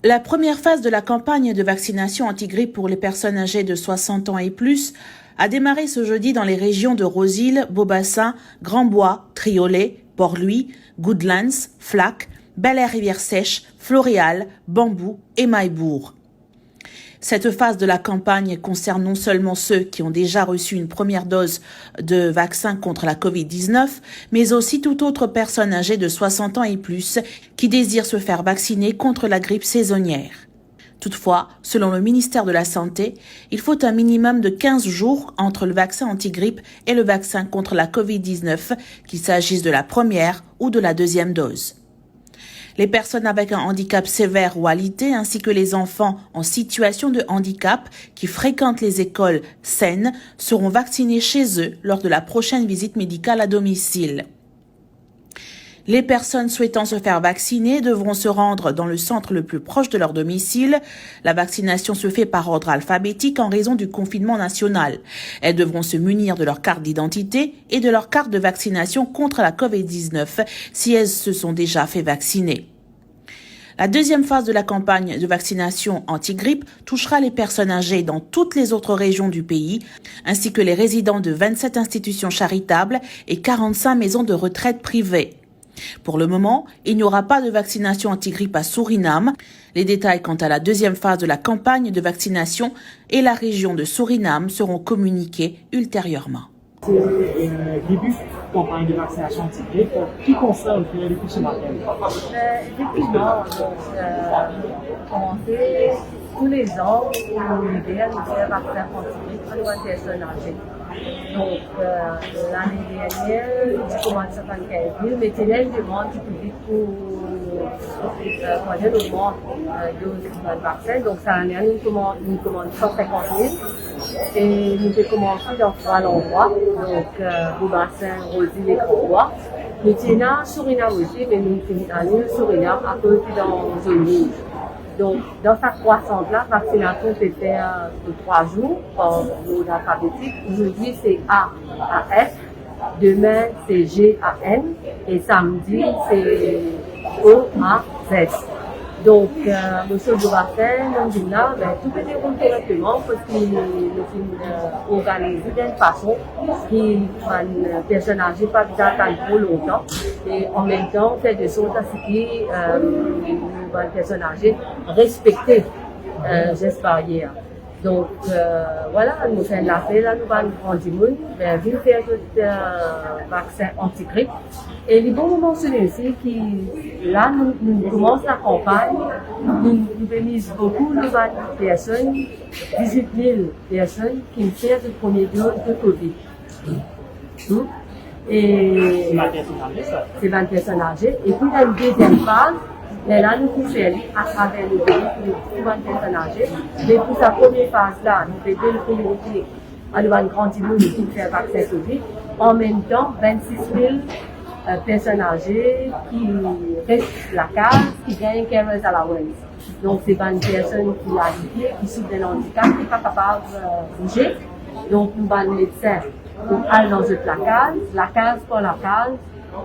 La première phase de la campagne de vaccination anti-grippe pour les personnes âgées de 60 ans et plus a démarré ce jeudi dans les régions de Rose-Île, Beaubassin, Grand-Bois, Triolet, Port-Louis, Goodlands, Flac, Bel-Air-Rivière-Sèche, Floréal, Bambou et Maillebourg. Cette phase de la campagne concerne non seulement ceux qui ont déjà reçu une première dose de vaccin contre la Covid-19, mais aussi toute autre personne âgée de 60 ans et plus qui désire se faire vacciner contre la grippe saisonnière. Toutefois, selon le ministère de la Santé, il faut un minimum de 15 jours entre le vaccin anti-grippe et le vaccin contre la Covid-19, qu'il s'agisse de la première ou de la deuxième dose. Les personnes avec un handicap sévère ou alité ainsi que les enfants en situation de handicap qui fréquentent les écoles saines seront vaccinés chez eux lors de la prochaine visite médicale à domicile. Les personnes souhaitant se faire vacciner devront se rendre dans le centre le plus proche de leur domicile. La vaccination se fait par ordre alphabétique en raison du confinement national. Elles devront se munir de leur carte d'identité et de leur carte de vaccination contre la Covid-19 si elles se sont déjà fait vacciner. La deuxième phase de la campagne de vaccination anti-grippe touchera les personnes âgées dans toutes les autres régions du pays, ainsi que les résidents de 27 institutions charitables et 45 maisons de retraite privées. Pour le moment, il n'y aura pas de vaccination anti-grippe à Suriname. Les détails quant à la deuxième phase de la campagne de vaccination et la région de Suriname seront communiqués ultérieurement. C'est le début de la campagne de vaccination anti-grippe qui concerne depuis ce matin. Effectivement, commencer tous les ans pour l'idée de faire vaccin anti-grippe pour les personnes âgées. Donc, l'année dernière, j'ai commencé à faire 15 000, mais c'est une demande du public pour le développement de vaccin. Donc, ça année, nous commandons 150 000 et nous avons commencé dans 3 endroits, donc Beaubassin, Rose-Île et Grand-Bois. Nous tenons Suriname aussi, mais nous tenons Suriname à cause dans zone rouge. Donc, dans cette croissance-là, la vaccination s'est faite de 3 jours par l'ordre alphabétique. Aujourd'hui, c'est A à F. Demain, c'est G à N. Et samedi, c'est O à Z. Donc, monsieur Beaubassin, nous dit là, tout peut dérouler correctement parce qu'il est organisé d'une façon qui une personne âgée pas d'attendre trop longtemps. Et en même temps, faire des choses à ce qui une personne âgée respecter gestes barrières. Donc, voilà, nous faisons l'affaire, là, nous allons prendre du monde, venir faire notre vaccin anti-grippe. Et le bon moment, c'est aussi que là, nous commençons la campagne, nous bénissons beaucoup de personnes, 18 000 personnes qui ont fait le premier dose de Covid. Et c'est 20 personnes âgées. Et puis, dans la deuxième phase, mais là, nous pouvons faire à travers le pays pour les personnes âgées. Mais pour sa première phase-là, nous faisons une communauté à une grande communauté qui fait vaccin Covid. En même temps, 26 000 personnes âgées qui restent la case, qui gagnent carers allowance. Donc, c'est pas une personne qui a alité, qui souffre d'un handicap, qui n'est pas capable de bouger. Donc, nous avons le médecin pour aller dans la case pour la case,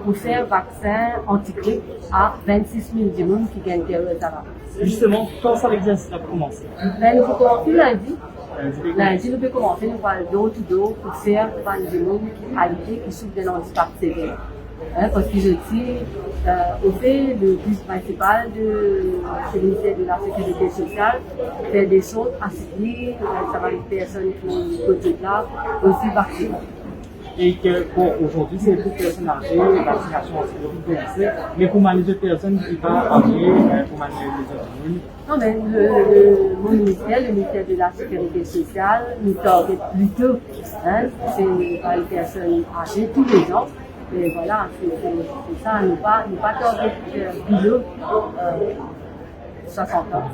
pour faire vaccin anti-grippe à 26 000 personnes qui gagnent carers allowance. Justement, quand ça l'exercice a commencé? Nous pouvons commencer lundi. Lundi, nous pouvons commencer, nous allons door-to-door pour faire des gens qui a alité, qui souffrent d'un handicap sévère. Parce que je dis, au fait, le but principal du ministère de la Sécurité sociale, faire des choses à seguir, ça va les personnes qui côté là, aussi vaccinées. Et que, bon, aujourd'hui, c'est pour personnes âgées, la vaccination anti-grippe, mais pour les autres personnes qui vont arriver, pour les autres. Non, mais mon ministère, le ministère de la Sécurité sociale, nous target plutôt, c'est les personnes âgées tous les ans. Et voilà, c'est ça, nous pas target below 60 ans.